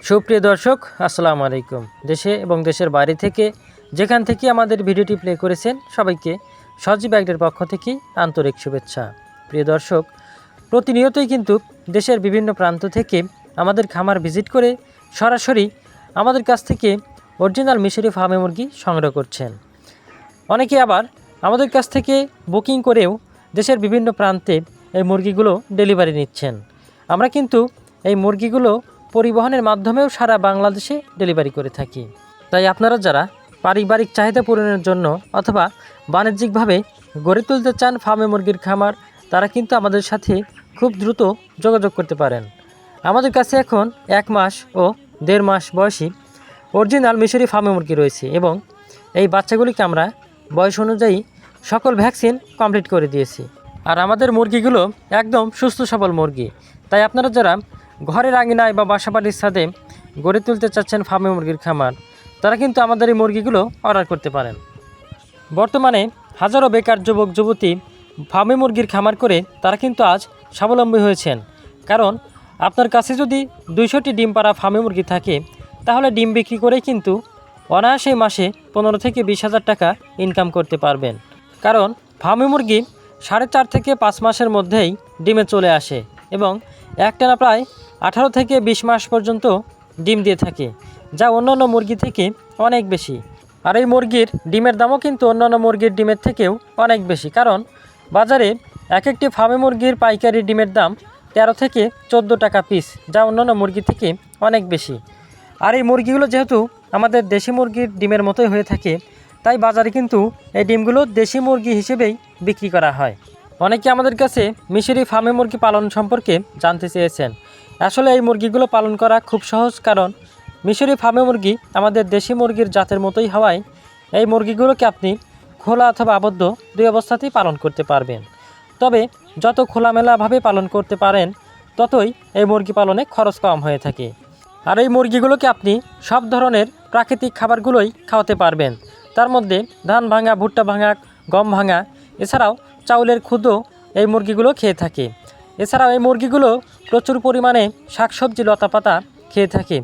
সুপ্রিয় দর্শক, আসসালামু আলাইকুম। দেশে এবং দেশের বাইরে থেকে যেখান থেকে আমাদের ভিডিওটি প্লে করেছেন সবাইকে সজীব অ্যাগ্রির পক্ষ থেকে আন্তরিক শুভেচ্ছা। প্রিয় দর্শক, প্রতিনিয়তই কিন্তু দেশের বিভিন্ন প্রান্ত থেকে আমাদের খামার ভিজিট করে সরাসরি আমাদের কাছ থেকে অরিজিনাল মিশরি ফার্মে মুরগি সংগ্রহ করছেন। অনেকে আবার আমাদের কাছ থেকে বুকিং করেও দেশের বিভিন্ন প্রান্তে এই মুরগিগুলো ডেলিভারি নিচ্ছেন। আমরা কিন্তু এই মুরগিগুলো পরিবহনের মাধ্যমেও সারা বাংলাদেশে ডেলিভারি করে থাকি। তাই আপনারা যারা পারিবারিক চাহিদা পূরণের জন্য অথবা বাণিজ্যিকভাবে গড়ে তুলতে চান ফার্মে মুরগির খামার, তারা কিন্তু আমাদের সাথে খুব দ্রুত যোগাযোগ করতে পারেন। আমাদের কাছে এখন 1 মাস ও 1.5 মাস বয়সী অরিজিনাল মিশরি ফার্মে মুরগি রয়েছে এবং এই বাচ্চাগুলিকে আমরা বয়স অনুযায়ী সকল ভ্যাকসিন কমপ্লিট করে দিয়েছি। আর আমাদের মুরগিগুলো একদম সুস্থ সবল মুরগি। তাই আপনারা যারা ঘরের আঙিনায় বা বাসাবাড়ির ছাদে গড়ে তুলতে চাচ্ছেন ফার্মে মুরগির খামার, তারা কিন্তু আমাদের এই মুরগিগুলো অর্ডার করতে পারেন। বর্তমানে হাজারো বেকার যুবক যুবতী ফার্মে মুরগির খামার করে তারা কিন্তু আজ স্বাবলম্বী হয়েছেন। কারণ আপনার কাছে যদি 200টি ডিম পাড়া ফার্মে মুরগি থাকে, তাহলে ডিম বিক্রি করেই কিন্তু অনায়াসে মাসে 15 থেকে 20 হাজার টাকা ইনকাম করতে পারবেন। কারণ ফার্মে মুরগি 4.5 থেকে 5 মাসের মধ্যেই ডিমে চলে আসে এবং একটানা প্রায় 18 থেকে 20 মাস পর্যন্ত ডিম দিয়ে থাকে, যা অন্যান্য মুরগি থেকে অনেক বেশি। আর এই মুরগির ডিমের দামও কিন্তু অন্যান্য মুরগির ডিমের থেকেও অনেক বেশি। কারণ বাজারে একটি ফার্মে মুরগির পাইকারি ডিমের দাম 13 থেকে 14 টাকা পিস, যা অন্যান্য মুরগি থেকে অনেক বেশি। আর এই মুরগিগুলো যেহেতু আমাদের দেশি মুরগির ডিমের মতোই হয়ে থাকে, তাই বাজারে কিন্তু এই ডিমগুলো দেশি মুরগি হিসেবেই বিক্রি করা হয়। অনেকে আমাদের কাছে মিশরি ফার্মে মুরগি পালন সম্পর্কে জানতে চেয়েছেন। আসলে এই মুরগিগুলো পালন করা খুব সহজ, কারণ মিশরি ফার্মে মুরগি আমাদের দেশি মুরগির জাতের মতোই হওয়ায় এই মুরগিগুলোকে আপনি খোলা অথবা আবদ্ধ 2 অবস্থাতেই পালন করতে পারবেন। তবে যত খোলামেলাভাবে পালন করতে পারেন, ততই এই মুরগি পালনে খরচ কম হয়ে থাকে। আর এই মুরগিগুলোকে আপনি সব ধরনের প্রাকৃতিক খাবারগুলোই খাওয়াতে পারবেন। তার মধ্যে ধান ভাঙা, ভুট্টা ভাঙা, গম ভাঙা, এছাড়াও চাউলের খুদও এই মুরগিগুলো খেয়ে থাকে। এছাড়াও এই মুরগিগুলো প্রচুর পরিমাণে শাকসবজি লতাপাতা খেয়ে থাকে,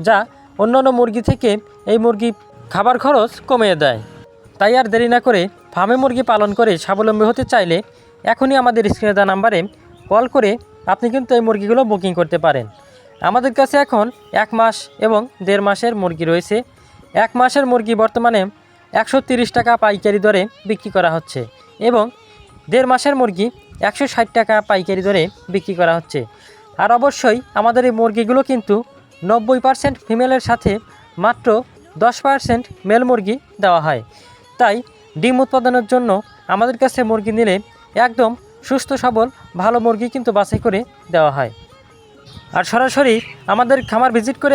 যা অন্যান্য মুরগি থেকে এই মুরগি খাবার খরচ কমিয়ে দেয়। তাই আর দেরি না করে ফার্মে মুরগি পালন করে স্বাবলম্বী হতে চাইলে এখনই আমাদের স্ক্রিনে দেওয়া নাম্বারে কল করে আপনি কিন্তু এই মুরগিগুলো বুকিং করতে পারেন। আমাদের কাছে এখন 1 মাস এবং 1.5 মাসের মুরগি রয়েছে। 1 মাসের মুরগি বর্তমানে 130 টাকা পাইকারি দরে বিক্রি করা হচ্ছে এবং 1.5 মাসের মুরগি 160 টাকা পাইকারি দরে বিক্রি করা হচ্ছে। আর অবশ্যই আমাদের এই মুরগিগুলো কিন্তু 90% ফিমেলের সাথে মাত্র 10% মেল মুরগি দেওয়া হয়। তাই ডিম উৎপাদনের জন্য আমাদের কাছে মুরগি নিলে একদম সুস্থ সবল ভালো মুরগি কিন্তু বাছাই করে দেওয়া হয়। আর সরাসরি আমাদের খামার ভিজিট করে